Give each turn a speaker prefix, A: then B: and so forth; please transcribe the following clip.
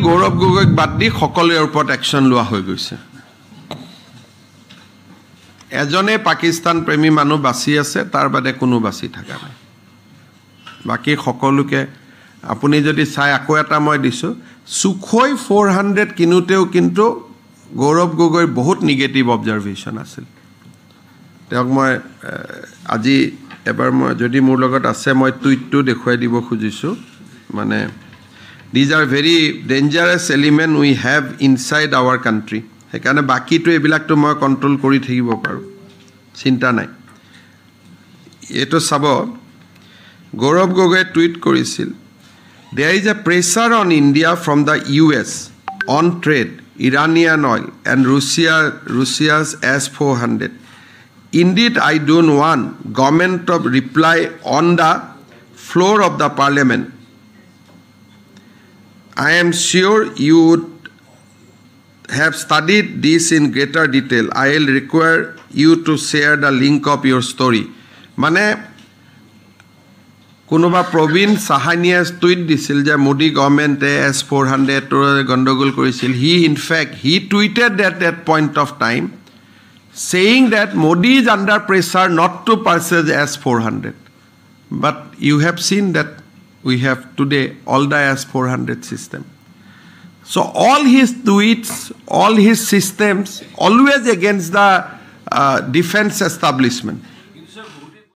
A: গৌৰৱ গগৈক বাদ দি সকলোৰে ওপৰত একশ্যন লোৱা হৈ গৈছে এজনে পাকিস্তান প্ৰেমী মানুহ বাছি আছে তাৰ বাদে কোনো বাছি থকা নাই বাকি সকলোকে আপুনি যদি চাই আকৌ এটা মই দিছো সুখোই 400 কিনুতেও কিন্তু গৌৰৱ গগৈৰ বহুত নিগেটিভ অবজাৰভেশন আছিল তেওঁক মই আজি এবাৰ মই যদি মোৰ লগত আছে মই টুইটটো দেখুৱাই দিব খুজিছো মানে these are very dangerous element we have inside our country হেকানে বাকি তো এবিলাক তো মই কন্ট্ৰোল কৰি থাকিব পাৰো চিন্তা নাই এটো সাব গৌৰৱ গগৈ টুইট কৰিছিল there is a pressure on India from the US on trade Iranian oil and Russia's S-400 indeed I don't want government of reply on the floor of the parliament I am sure you would have studied this in greater detail. I will require you to share the link of your story. Mane kunoba Provin Sahaniya tweet disil je Modi government S-400 to gondogol korisil. He in fact he tweeted at that point of time saying that Modi is under pressure not to purchase S-400. But you have seen that we have today all the S-400 system. So all his tweets, all his systems, always against the defense establishment.